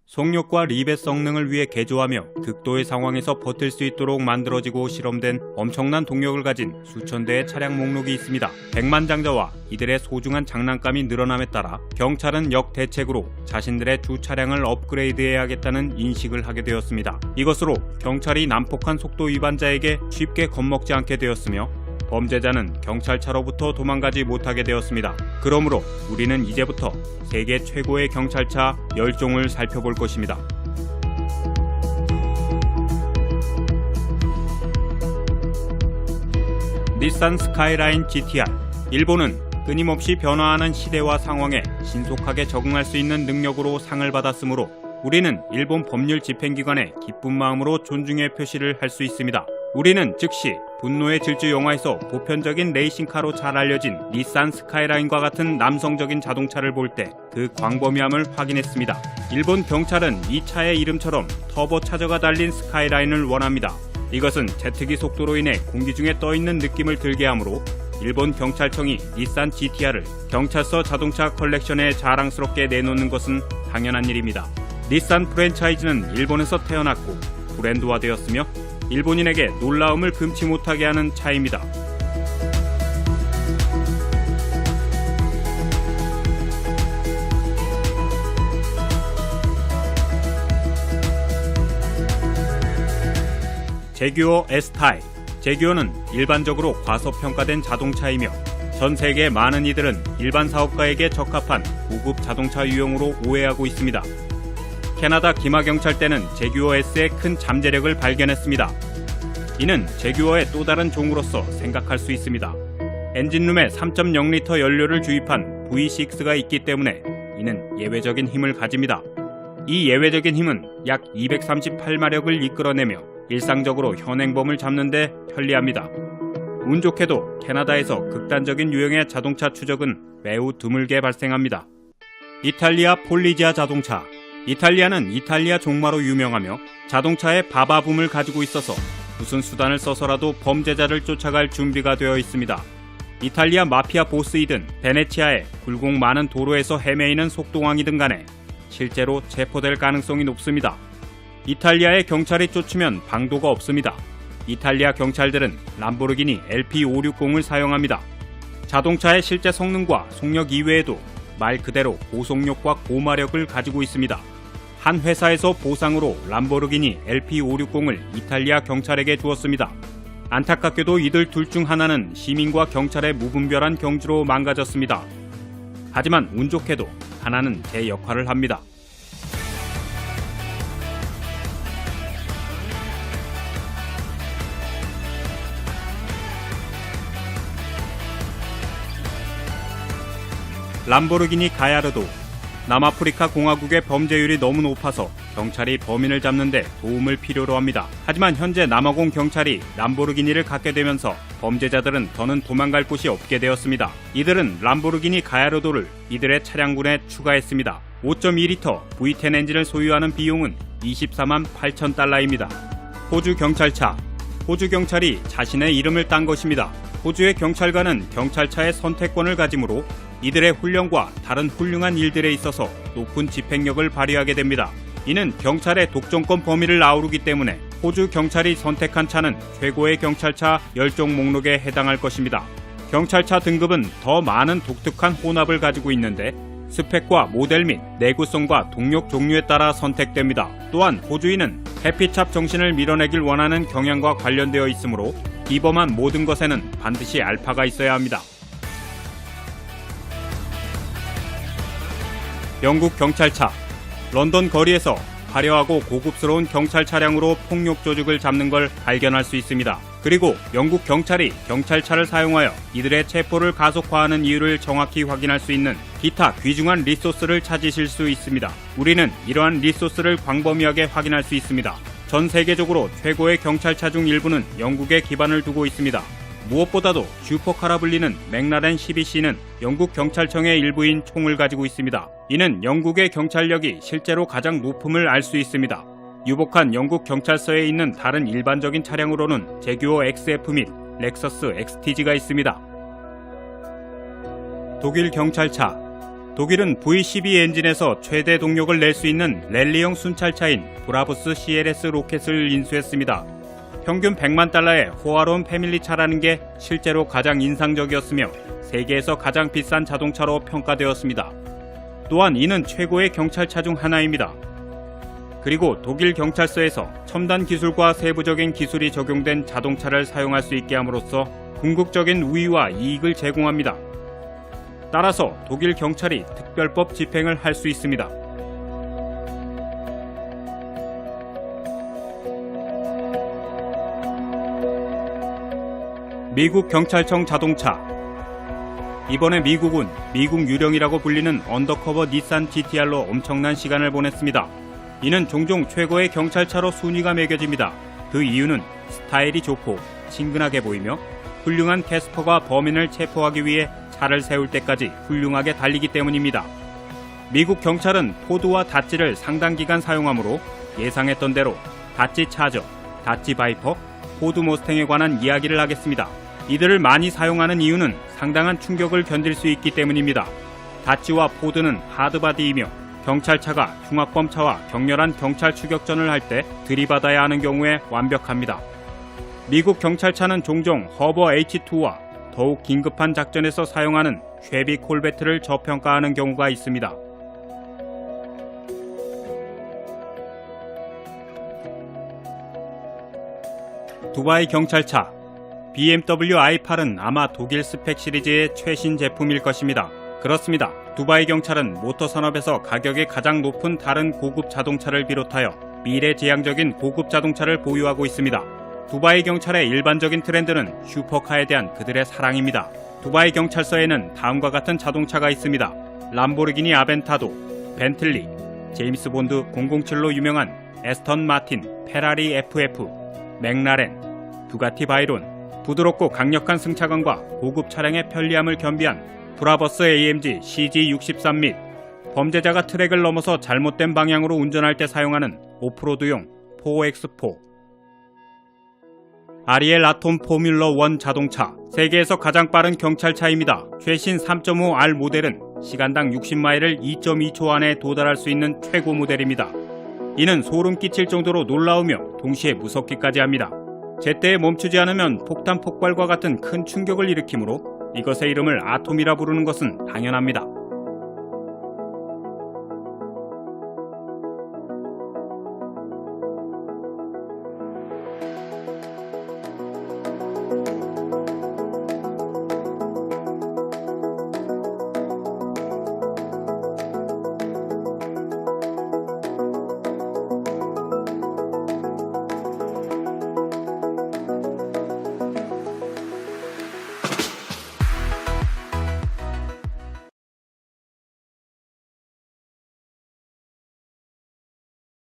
속력과 립의 성능을 위해 개조하며 극도의 상황에서 버틸 수 있도록 만들어지고 실험된 엄청난 동력을 가진 수천 대의 차량 목록이 있습니다. 백만장자와 이들의 소중한 장난감이 늘어남에 따라 경찰은 역대책으로 자신들의 주 차량을 업그레이드해야겠다는 인식을 하게 되었습니다. 이것으로 경찰이 난폭한 속도 위반자에게 쉽게 겁먹지 않게 되었으며 범죄자는 경찰차로부터 도망가지 못하게 되었습니다. 그러므로 우리는 이제부터 세계 최고의 경찰차 10종을 살펴볼 것입니다. 닛산 스카이라인 GTR. 일본은 끊임없이 변화하는 시대와 상황에 신속하게 적응할 수 있는 능력으로 상을 받았으므로 우리는 일본 법률 집행기관에 기쁜 마음으로 존중의 표시를 할 수 있습니다. 우리는 즉시 분노의 질주 영화에서 보편적인 레이싱카로 잘 알려진 닛산 스카이라인과 같은 남성적인 자동차를 볼 때 그 광범위함을 확인했습니다. 일본 경찰은 이 차의 이름처럼 터보차저가 달린 스카이라인을 원합니다. 이것은 제트기 속도로 인해 공기 중에 떠있는 느낌을 들게 하므로 일본 경찰청이 닛산 GTR을 경찰서 자동차 컬렉션에 자랑스럽게 내놓는 것은 당연한 일입니다. 닛산 프랜차이즈는 일본에서 태어났고 브랜드화되었으며 일본인에게 놀라움을 금치 못하게 하는 차입니다. 제규어 S타입. 제규어는 일반적으로 과소평가된 자동차이며 전 세계 많은 이들은 일반 사업가에게 적합한 고급 자동차 유형으로 오해하고 있습니다. 캐나다 기마경찰대는 제규어 S의 큰 잠재력을 발견했습니다. 이는 제규어의 또 다른 종으로서 생각할 수 있습니다. 엔진룸에 3.0리터 연료를 주입한 V6가 있기 때문에 이는 예외적인 힘을 가집니다. 이 예외적인 힘은 약 238마력을 이끌어내며 일상적으로 현행범을 잡는 데 편리합니다. 운 좋게도 캐나다에서 극단적인 유형의 자동차 추적은 매우 드물게 발생합니다. 이탈리아 폴리지아 자동차. 이탈리아는 이탈리아 종마로 유명하며 자동차의 바바붐을 가지고 있어서 무슨 수단을 써서라도 범죄자를 쫓아갈 준비가 되어 있습니다. 이탈리아 마피아 보스이든 베네치아의 굴곡 많은 도로에서 헤매이는 속도왕이든 간에 실제로 체포될 가능성이 높습니다. 이탈리아의 경찰이 쫓으면 방도가 없습니다. 이탈리아 경찰들은 람보르기니 LP560을 사용합니다. 자동차의 실제 성능과 속력 이외에도 말 그대로 고속력과 고마력을 가지고 있습니다. 한 회사에서 보상으로 람보르기니 LP560을 이탈리아 경찰에게 주었습니다. 안타깝게도 이들 둘 중 하나는 시민과 경찰의 무분별한 경주로 망가졌습니다. 하지만 운 좋게도 하나는 제 역할을 합니다. 람보르기니 가야르도. 남아프리카 공화국의 범죄율이 너무 높아서 경찰이 범인을 잡는 데 도움을 필요로 합니다. 하지만 현재 남아공 경찰이 람보르기니를 갖게 되면서 범죄자들은 더는 도망갈 곳이 없게 되었습니다. 이들은 람보르기니 가야르도를 이들의 차량군에 추가했습니다. 5.2리터 V10 엔진을 소유하는 비용은 24만 8천 달러입니다. 호주 경찰차. 호주 경찰이 자신의 이름을 딴 것입니다. 호주의 경찰관은 경찰차의 선택권을 가지므로 이들의 훈련과 다른 훌륭한 일들에 있어서 높은 집행력을 발휘하게 됩니다. 이는 경찰의 독점권 범위를 아우르기 때문에 호주 경찰이 선택한 차는 최고의 경찰차 10종 목록에 해당할 것입니다. 경찰차 등급은 더 많은 독특한 혼합을 가지고 있는데 스펙과 모델 및 내구성과 동력 종류에 따라 선택됩니다. 또한 호주인은 해피찹 정신을 밀어내길 원하는 경향과 관련되어 있으므로 비범한 모든 것에는 반드시 알파가 있어야 합니다. 영국 경찰차. 런던 거리에서 화려하고 고급스러운 경찰 차량으로 폭력 조직을 잡는 걸 발견할 수 있습니다. 그리고 영국 경찰이 경찰차를 사용하여 이들의 체포를 가속화하는 이유를 정확히 확인할 수 있는 기타 귀중한 리소스를 찾으실 수 있습니다. 우리는 이러한 리소스를 광범위하게 확인할 수 있습니다. 전 세계적으로 최고의 경찰차 중 일부는 영국에 기반을 두고 있습니다. 무엇보다도 슈퍼카라 불리는 맥라렌 12C는 영국 경찰청의 일부인 총을 가지고 있습니다. 이는 영국의 경찰력이 실제로 가장 높음을 알 수 있습니다. 유복한 영국 경찰서에 있는 다른 일반적인 차량으로는 제규어 XF 및 렉서스 XTG가 있습니다. 독일 경찰차. 독일은 V12 엔진에서 최대 동력을 낼 수 있는 랠리형 순찰차인 브라부스 CLS 로켓을 인수했습니다. 평균 100만 달러의 호화로운 패밀리차라는 게 실제로 가장 인상적이었으며 세계에서 가장 비싼 자동차로 평가되었습니다. 또한 이는 최고의 경찰차 중 하나입니다. 그리고 독일 경찰서에서 첨단 기술과 세부적인 기술이 적용된 자동차를 사용할 수 있게 함으로써 궁극적인 우위와 이익을 제공합니다. 따라서 독일 경찰이 특별법 집행을 할 수 있습니다. 미국 경찰청 자동차. 이번에 미국은 미국 유령이라고 불리는 언더커버 닛산 GTR로 엄청난 시간을 보냈습니다. 이는 종종 최고의 경찰차로 순위가 매겨집니다. 그 이유는 스타일이 좋고 친근하게 보이며 훌륭한 캐스퍼가 범인을 체포하기 위해 차를 세울 때까지 훌륭하게 달리기 때문입니다. 미국 경찰은 포드와 다찌를 상당 기간 사용하므로 예상했던 대로 다찌 차저, 다찌 바이퍼, 포드 머스탱에 관한 이야기를 하겠습니다. 이들을 많이 사용하는 이유는 상당한 충격을 견딜 수 있기 때문입니다. 다찌와 포드는 하드바디이며 경찰차가 흉악범차와 격렬한 경찰 추격전을 할 때 들이받아야 하는 경우에 완벽합니다. 미국 경찰차는 종종 허버 H2와 더욱 긴급한 작전에서 사용하는 쉐비 콜베트를 저평가하는 경우가 있습니다. 두바이 경찰차. BMW i8은 아마 독일 스펙 시리즈의 최신 제품일 것입니다. 그렇습니다. 두바이 경찰은 모터 산업에서 가격이 가장 높은 다른 고급 자동차를 비롯하여 미래지향적인 고급 자동차를 보유하고 있습니다. 두바이 경찰의 일반적인 트렌드는 슈퍼카에 대한 그들의 사랑입니다. 두바이 경찰서에는 다음과 같은 자동차가 있습니다. 람보르기니 아벤타도, 벤틀리, 제임스 본드 007로 유명한 에스턴 마틴, 페라리 FF, 맥라렌, 부가티 바이론, 부드럽고 강력한 승차감과 고급 차량의 편리함을 겸비한 브라버스 AMG CG63 및 범죄자가 트랙을 넘어서 잘못된 방향으로 운전할 때 사용하는 오프로드용 4X4, 아리엘 아톰 포뮬러 1 자동차. 세계에서 가장 빠른 경찰차입니다. 최신 3.5R 모델은 시간당 60마일을 2.2초 안에 도달할 수 있는 최고 모델입니다. 이는 소름 끼칠 정도로 놀라우며 동시에 무섭기까지 합니다. 제때에 멈추지 않으면 폭탄 폭발과 같은 큰 충격을 일으키므로 이것의 이름을 아톰이라 부르는 것은 당연합니다.